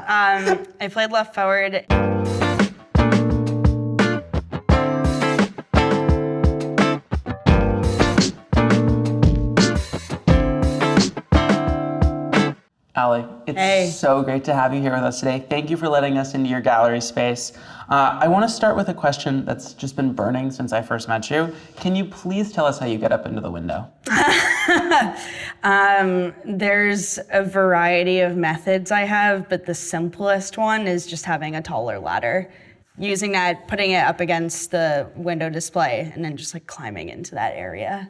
I played left forward. Allie, it's so great to have you here with us today. Thank you for letting us into your gallery space. I want to start with a question that's just been burning since I first met you. Can you please tell us how you get up into the window? There's a variety of methods I have, but the simplest one is just having a taller ladder. Using that, putting it up against the window display, and then just like climbing into that area.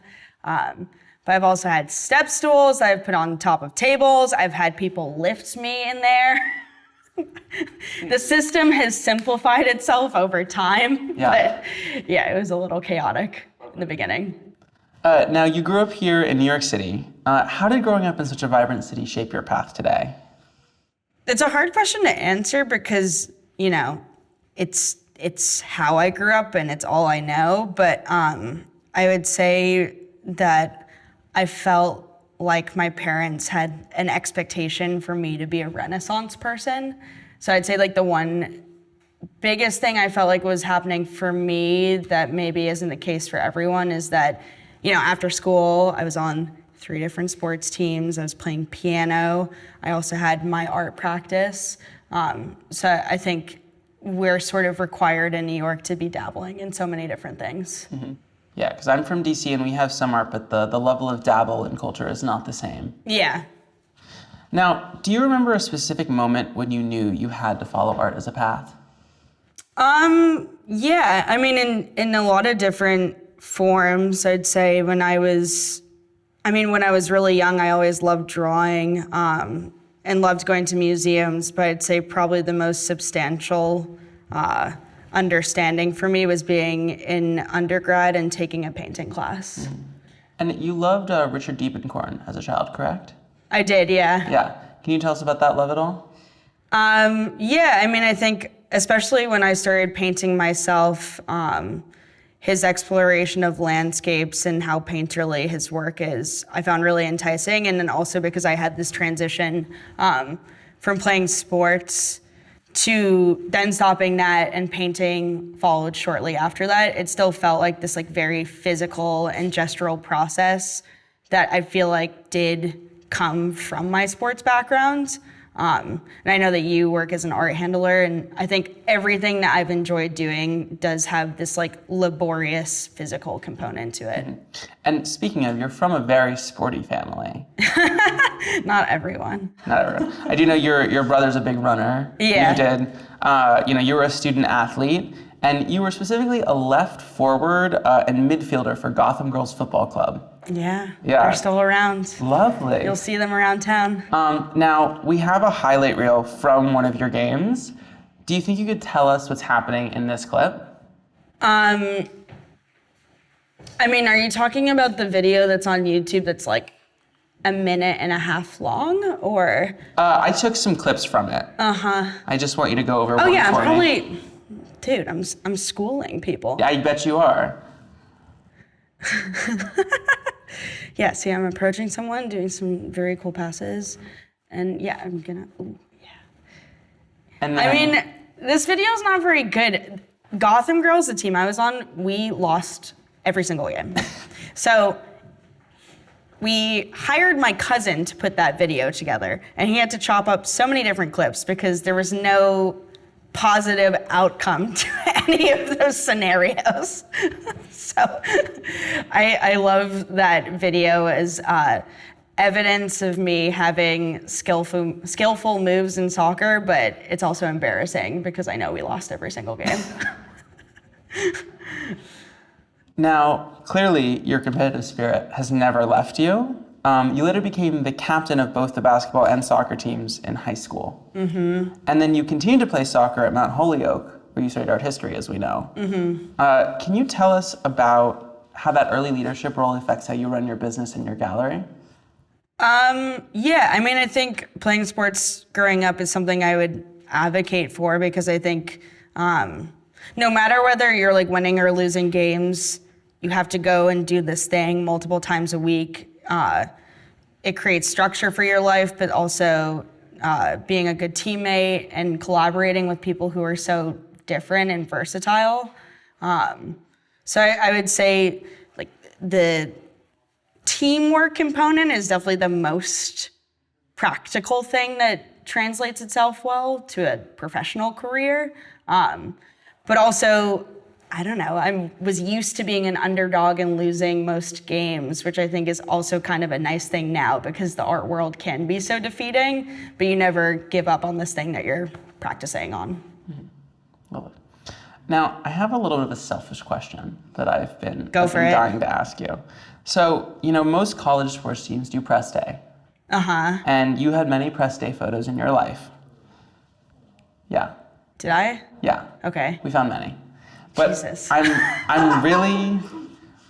But I've also had step stools I've put on top of tables. I've had people lift me in there. The system has simplified itself over time. Yeah. But yeah, it was a little chaotic in the beginning. Now, you grew up here in New York City. How did growing up in such a vibrant city shape your path today? It's a hard question to answer because, you know, it's how I grew up and it's all I know. But I would say that I felt like my parents had an expectation for me to be a Renaissance person. So I'd say like the one biggest thing I felt like was happening for me that maybe isn't the case for everyone is that, you know, after school, I was on 3 different sports teams. I was playing piano. I also had my art practice. So I think we're sort of required in New York to be dabbling in so many different things. Mm-hmm. Yeah, because I'm from DC and we have some art, but the level of dabble in culture is not the same. Yeah. Now, do you remember a specific moment when you knew you had to follow art as a path? Yeah, I mean, in a lot of different forms, I'd say when I was really young, I always loved drawing and loved going to museums, but I'd say probably the most substantial understanding for me was being in undergrad and taking a painting class. Mm-hmm. And you loved Richard Diebenkorn as a child, correct? I did, yeah. Yeah. Can you tell us about that love at all? Yeah, I mean, I think especially when I started painting myself, his exploration of landscapes and how painterly his work is, I found really enticing. And then also because I had this transition from playing sports to then stopping that and painting followed shortly after that, it still felt like this like very physical and gestural process that I feel like did come from my sports background. And I know that you work as an art handler, and I think everything that I've enjoyed doing does have this like laborious physical component to it. Mm-hmm. And speaking of, you're from a very sporty family. Not everyone. Not everyone. I do know your brother's a big runner. Yeah. You did. You were a student athlete, and you were specifically a left forward and midfielder for Gotham Girls Football Club. Yeah, they're still around. Lovely. You'll see them around town. Now, we have a highlight reel from one of your games. Do you think you could tell us what's happening in this clip? I mean, are you talking about the video that's on YouTube that's like a minute and a half long, or? I took some clips from it. Uh-huh. I just want you to go over one for me. I'm probably, dude, I'm schooling people. Yeah, I bet you are. Yeah, see, I'm approaching someone, doing some very cool passes, and yeah, I'm gonna, ooh, yeah. And then, I mean, this video's not very good. Gotham Girls, the team I was on, we lost every single game. So we hired my cousin to put that video together, and he had to chop up so many different clips because there was no positive outcome to any of those scenarios. So I love that video as evidence of me having skillful moves in soccer, but it's also embarrassing because I know we lost every single game. Now, clearly, your competitive spirit has never left you. You later became the captain of both the basketball and soccer teams in high school. Mm-hmm. And then you continued to play soccer at Mount Holyoke, where you studied art history, as we know. Mm-hmm. Can you tell us about how that early leadership role affects how you run your business and your gallery? Yeah, I mean, I think playing sports growing up is something I would advocate for because I think no matter whether you're like winning or losing games, you have to go and do this thing multiple times a week. It creates structure for your life, but also being a good teammate and collaborating with people who are so different and versatile. So I would say like the teamwork component is definitely the most practical thing that translates itself well to a professional career. But also, I don't know, I was used to being an underdog and losing most games, which I think is also kind of a nice thing now because the art world can be so defeating, but you never give up on this thing that you're practicing on. Love it. Now, I have a little bit of a selfish question that I've been dying to ask you. So, most college sports teams do press day. Uh-huh. And you had many press day photos in your life. Yeah. Did I? Yeah. Okay. We found many. But Jesus. I'm really,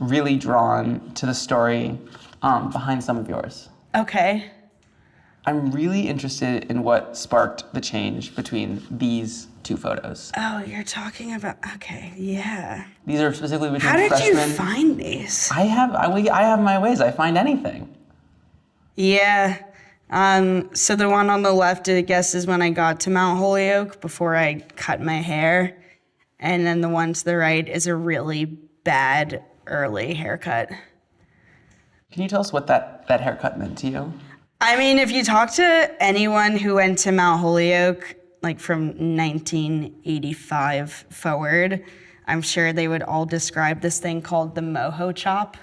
really drawn to the story behind some of yours. Okay. I'm really interested in what sparked the change between these two photos. Oh, you're talking about, okay, yeah. These are specifically between How did freshmen. you find these? I have my ways. I find anything. Yeah. So the one on the left, I guess, is when I got to Mount Holyoke before I cut my hair. And then the one to the right is a really bad early haircut. Can you tell us what that haircut meant to you? I mean, if you talk to anyone who went to Mount Holyoke, like from 1985 forward, I'm sure they would all describe this thing called the moho chop.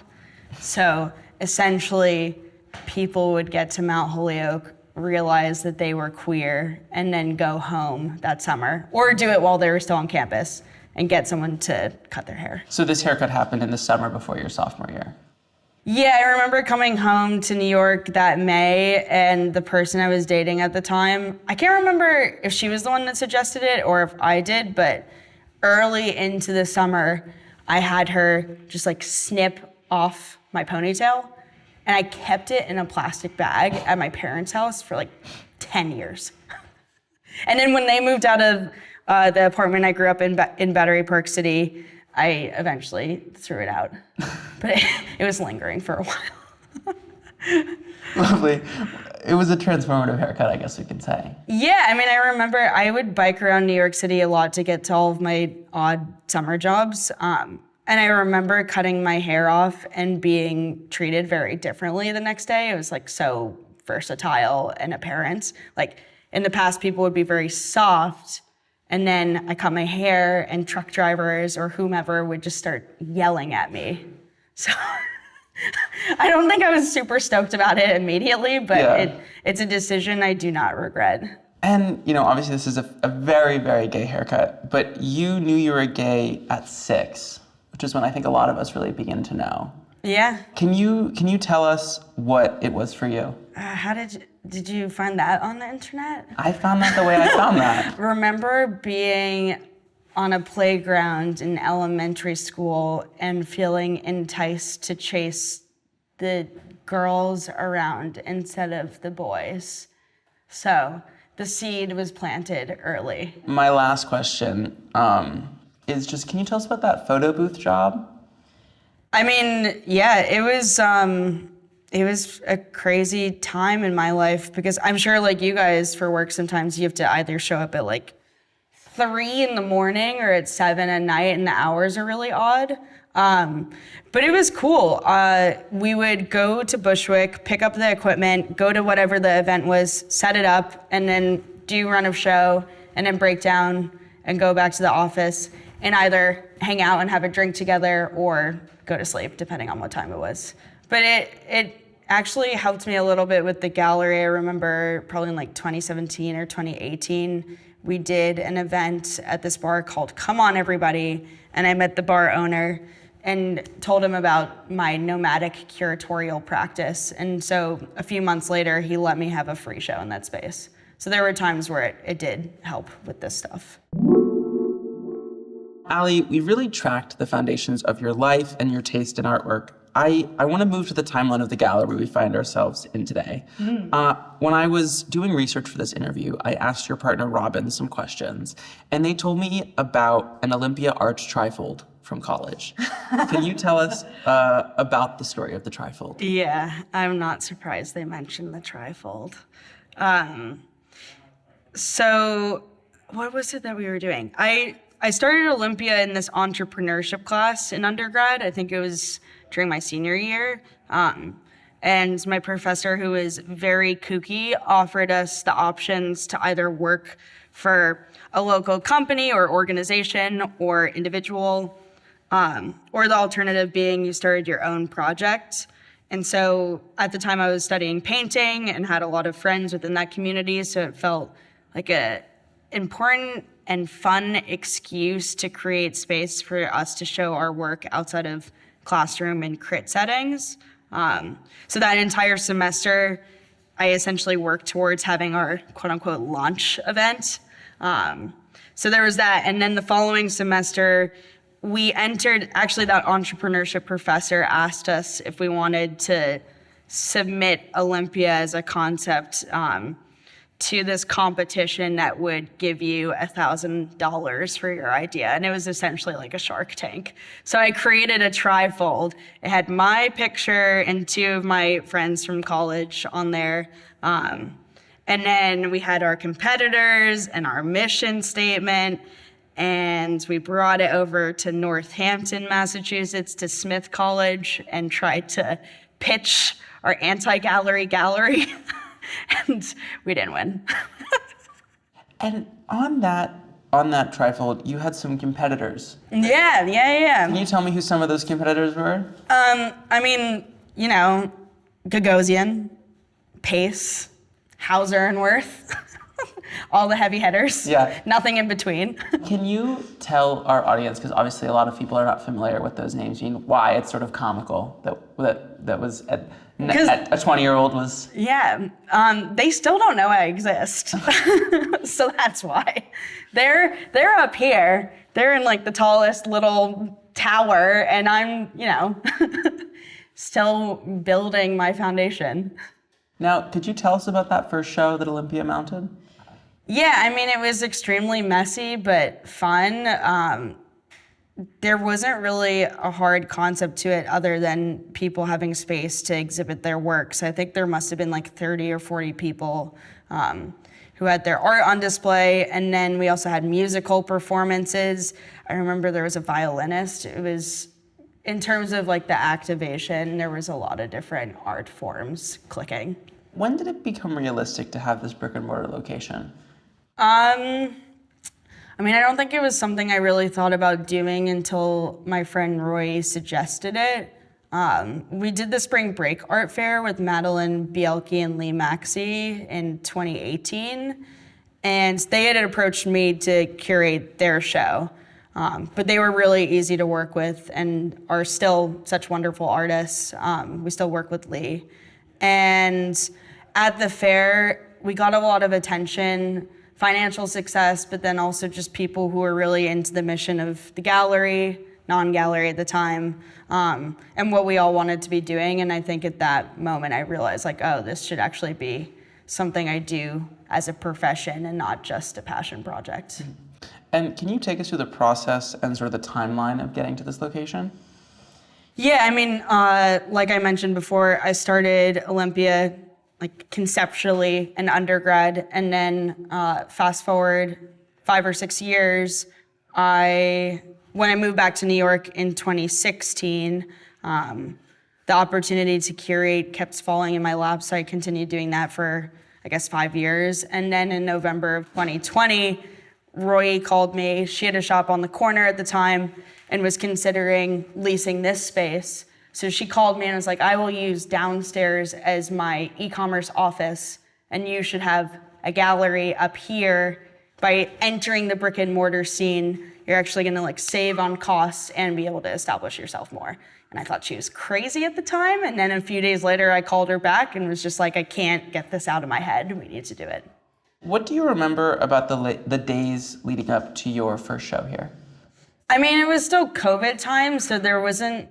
So essentially, people would get to Mount Holyoke, realize that they were queer, and then go home that summer, or do it while they were still on campus and get someone to cut their hair. So this haircut happened in the summer before your sophomore year? Yeah, I remember coming home to New York that May, and the person I was dating at the time, I can't remember if she was the one that suggested it or if I did, but early into the summer, I had her just like snip off my ponytail, and I kept it in a plastic bag at my parents' house for like 10 years. And then when they moved out of the apartment I grew up in Battery Park City, I eventually threw it out. But it was lingering for a while. Lovely. It was a transformative haircut, I guess we could say. Yeah, I mean, I remember I would bike around New York City a lot to get to all of my odd summer jobs. And I remember cutting my hair off and being treated very differently the next day. It was like so versatile and apparent. Like in the past, people would be very soft, and then I cut my hair and truck drivers or whomever would just start yelling at me. So I don't think I was super stoked about it immediately, but it's a decision I do not regret. And, obviously this is a very, very gay haircut, but you knew you were gay at 6, which is when I think a lot of us really begin to know. Yeah. Can you tell us what it was for you? How did you find that on the internet? I found that the way I found that. Remember being on a playground in elementary school and feeling enticed to chase the girls around instead of the boys. So the seed was planted early. My last question is just, can you tell us about that photo booth job? I mean, yeah, it was a crazy time in my life because I'm sure like you guys for work sometimes you have to either show up at like 3 in the morning or at 7 at night and the hours are really odd. But it was cool. We would go to Bushwick, pick up the equipment, go to whatever the event was, set it up, and then do run of show, and then break down and go back to the office and either hang out and have a drink together or go to sleep, depending on what time it was. But it actually helped me a little bit with the gallery. I remember probably in like 2017 or 2018, we did an event at this bar called Come On Everybody, and I met the bar owner and told him about my nomadic curatorial practice. And so a few months later, he let me have a free show in that space. So there were times where it did help with this stuff. Allie, we really tracked the foundations of your life and your taste in artwork. I want to move to the timeline of the gallery we find ourselves in today. When I was doing research for this interview, I asked your partner Robin some questions, and they told me about an Olympia Arch trifold from college. Can you tell us about the story of the trifold? Yeah, I'm not surprised they mentioned the trifold. So what was it that we were doing? I started Olympia in this entrepreneurship class in undergrad. I think it was during my senior year. And my professor, who was very kooky, offered us the options to either work for a local company or organization or individual, or the alternative being you started your own project. And so at the time I was studying painting and had a lot of friends within that community, so it felt like a important and fun excuse to create space for us to show our work outside of classroom and crit settings. So that entire semester, I essentially worked towards having our quote unquote launch event. So there was that. And then the following semester, we entered, actually that entrepreneurship professor asked us if we wanted to submit Olympia as a concept to this competition that would give you $1,000 for your idea. And it was essentially like a Shark Tank. So I created a trifold. It had my picture and two of my friends from college on there. And then we had our competitors and our mission statement. And we brought it over to Northampton, Massachusetts, to Smith College and tried to pitch our anti-gallery gallery. And we didn't win. And on that trifold, you had some competitors. Yeah. Can you tell me who some of those competitors were? Gagosian, Pace, Hauser and Worth, all the heavy hitters. Yeah. Nothing in between. Can you tell our audience, because obviously a lot of people are not familiar with those names, why it's sort of comical that was at a 20-year-old was... Yeah, they still don't know I exist. So that's why. They're up here. They're in like the tallest little tower, and I'm, still building my foundation. Now, could you tell us about that first show that Olympia mounted? Yeah, it was extremely messy, but fun. There wasn't really a hard concept to it other than people having space to exhibit their work. So I think there must have been like 30 or 40 people who had their art on display. And then we also had musical performances. I remember there was a violinist. It was, in terms of like the activation, there was a lot of different art forms clicking. When did it become realistic to have this brick and mortar location? I don't think it was something I really thought about doing until my friend Roy suggested it. We did the spring break art fair with Madeline Bielke and Lee Maxey in 2018, and they had approached me to curate their show. But they were really easy to work with and are still such wonderful artists. We still work with Lee. And at the fair, we got a lot of attention, financial success, but then also just people who are really into the mission of the gallery, non-gallery at the time, and what we all wanted to be doing. And I think at that moment I realized this should actually be something I do as a profession and not just a passion project. And can you take us through the process and sort of the timeline of getting to this location? Yeah, like I mentioned before, I started Olympia conceptually in undergrad, and then fast forward 5 or 6 years, when I moved back to New York in 2016, the opportunity to curate kept falling in my lap, so I continued doing that for, 5 years. And then in November of 2020, Roy called me. She had a shop on the corner at the time and was considering leasing this space. So she called me and was like, I will use downstairs as my e-commerce office, and you should have a gallery up here. By entering the brick and mortar scene, you're actually gonna save on costs and be able to establish yourself more. And I thought she was crazy at the time. And then a few days later, I called her back and was just like, I can't get this out of my head. We need to do it. What do you remember about the days leading up to your first show here? It was still COVID time, so there wasn't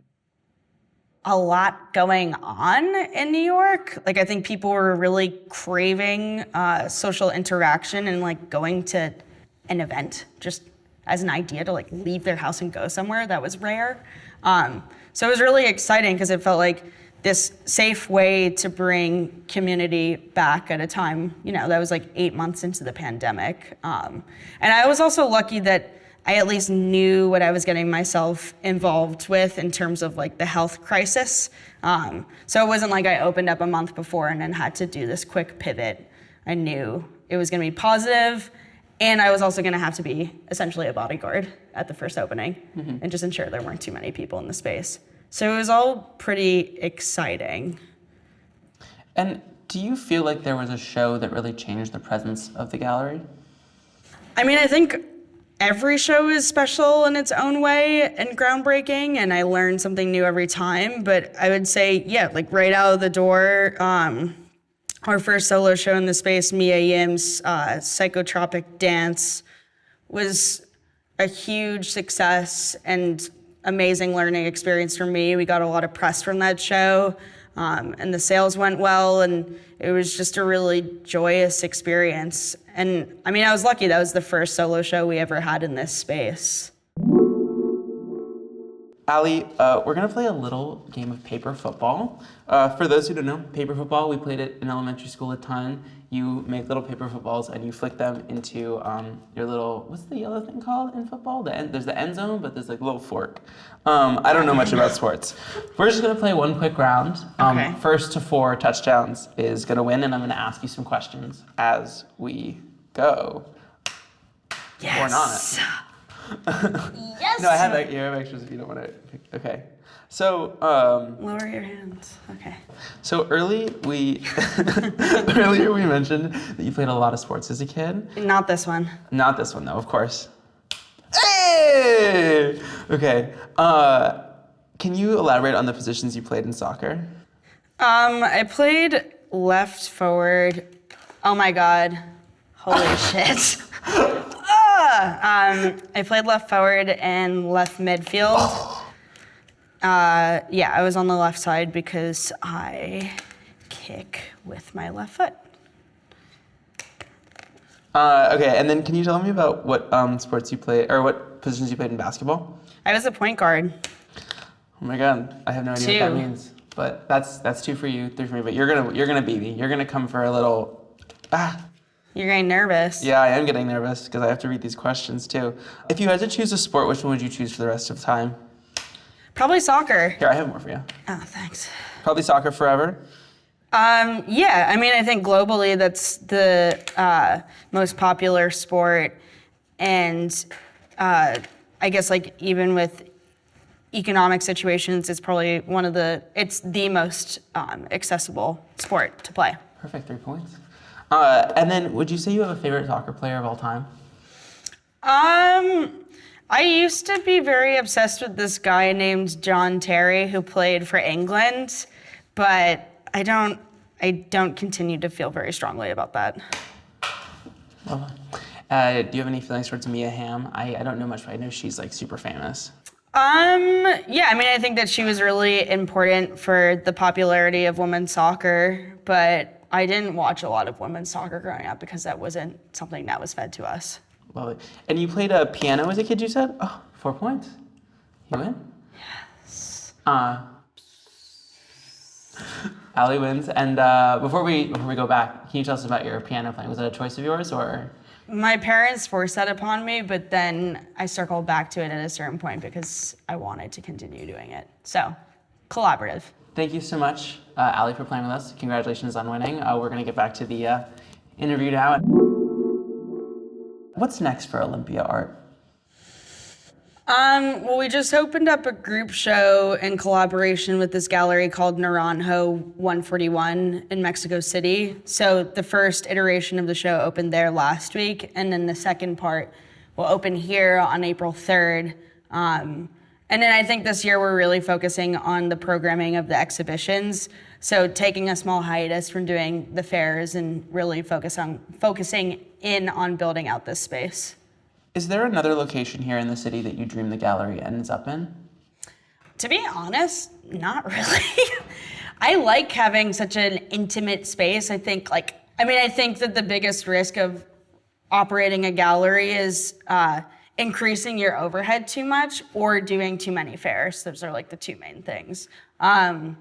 a lot going on in New York. I think people were really craving social interaction and going to an event just as an idea to leave their house and go somewhere. That was rare. So it was really exciting because it felt like this safe way to bring community back at a time, that was like 8 months into the pandemic. And I was also lucky that I at least knew what I was getting myself involved with in terms of like the health crisis. So it wasn't like I opened up a month before and then had to do this quick pivot. I knew it was gonna be positive, and I was also gonna have to be essentially a bodyguard at the first opening and just ensure there weren't too many people in the space. So it was all pretty exciting. And do you feel like there was a show that really changed the presence of the gallery? I mean, I think every show is special in its own way and groundbreaking, and I learn something new every time. But I would say, like right out of the door, our first solo show in the space, Mie Yim's Psychotropic Dance, was a huge success and amazing learning experience for me. We got a lot of press from that show, and the sales went well, and it was just a really joyous experience. And I mean, I was lucky that was the first solo show we ever had in this space. Ali, we're gonna play a little game of paper football. For those who don't know, paper football, we played it in elementary school a ton. You make little paper footballs and you flick them into your little, what's the yellow thing called in football? There's the end zone, but there's like a little fork. I don't know much about sports. We're just gonna play one quick round. Okay. First to 4 touchdowns is gonna win, and I'm gonna ask you some questions as we go. Yes. Or not. Yes. No, I have extras if you don't want to. Okay. So, Lower your hands. Okay. so earlier we mentioned that you played a lot of sports as a kid. Not this one. Not this one though, of course. Hey! Okay. Can you elaborate on the positions you played in soccer? I played left forward. Oh my God. Holy shit. I played left forward and left midfield. I was on the left side because I kick with my left foot. Okay, and then can you tell me about what sports you played, or what positions you played in basketball? I was a point guard. Oh my God, I have no idea what that 2. means. But that's 2 for you, 3 for me. But you're gonna beat me. You're gonna come for a little. You're getting nervous. Yeah, I am getting nervous because I have to read these questions too. If you had to choose a sport, which one would you choose for the rest of time? Probably soccer. Here, I have more for you. Oh, thanks. Probably soccer forever. I mean, I think globally that's the most popular sport, and I guess like even with economic situations, it's probably it's the most accessible sport to play. Perfect, 3 points. And then, would you say you have a favorite soccer player of all time? I used to be very obsessed with this guy named John Terry who played for England, but I don't continue to feel very strongly about that. Well, do you have any feelings towards Mie Yim? I don't know much, but I know she's like super famous. I mean, I think that she was really important for the popularity of women's soccer, but I didn't watch a lot of women's soccer growing up because that wasn't something that was fed to us. Love it. And you played piano as a kid, you said? Oh, 4 points. You win? Yes. Ali wins. And before we go back, can you tell us about your piano playing? Was that a choice of yours, or? My parents forced that upon me, but then I circled back to it at a certain point because I wanted to continue doing it. So, collaborative. Thank you so much, Ali, for playing with us. Congratulations on winning. We're going to get back to the interview now. What's next for Olympia Art? Well, we just opened up a group show in collaboration with this gallery called Naranjo 141 in Mexico City. So the first iteration of the show opened there last week, and then the second part will open here on April 3rd. And then I think this year we're really focusing on the programming of the exhibitions. So taking a small hiatus from doing the fairs and really focusing in on building out this space. Is there another location here in the city that you dream the gallery ends up in? To be honest, not really. I like having such an intimate space. I think that the biggest risk of operating a gallery is increasing your overhead too much or doing too many fairs. Those are like the 2 main things. And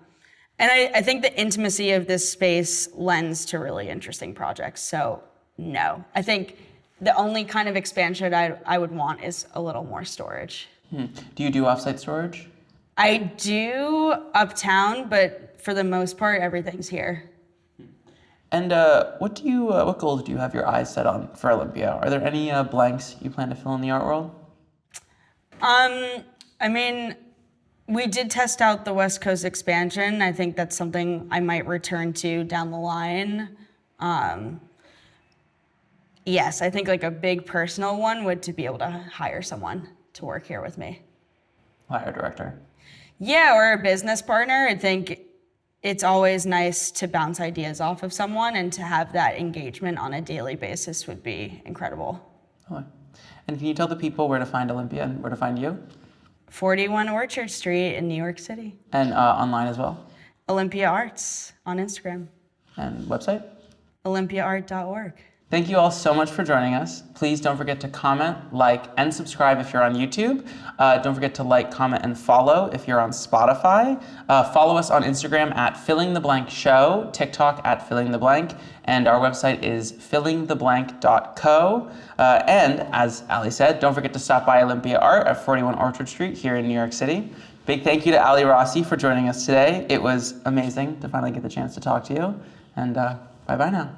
And I think the intimacy of this space lends to really interesting projects. So no, I think the only kind of expansion I would want is a little more storage. Do you do offsite storage? I do uptown, but for the most part, everything's here. And what goals do you have your eyes set on for Olympia? Are there any blanks you plan to fill in the art world? I mean, we did test out the West Coast expansion. I think that's something I might return to down the line. Yes, I think like a big personal one would to be able to hire someone to work here with me. Hire a director. Yeah, or a business partner. I think it's always nice to bounce ideas off of someone, and to have that engagement on a daily basis would be incredible. Okay. And can you tell the people where to find Olympia and where to find you? 41 Orchard Street in New York City. And online as well? Olympia Arts on Instagram. And website? olympiaart.org. Thank you all so much for joining us. Please don't forget to comment, like, and subscribe if you're on YouTube. Don't forget to like, comment, and follow if you're on Spotify. Follow us on Instagram at fillingtheblankshow, TikTok at fillingtheblank, and our website is fillingtheblank.co. And as Ali said, don't forget to stop by Olympia Art at 41 Orchard Street here in New York City. Big thank you to Ali Rossi for joining us today. It was amazing to finally get the chance to talk to you. And bye-bye now.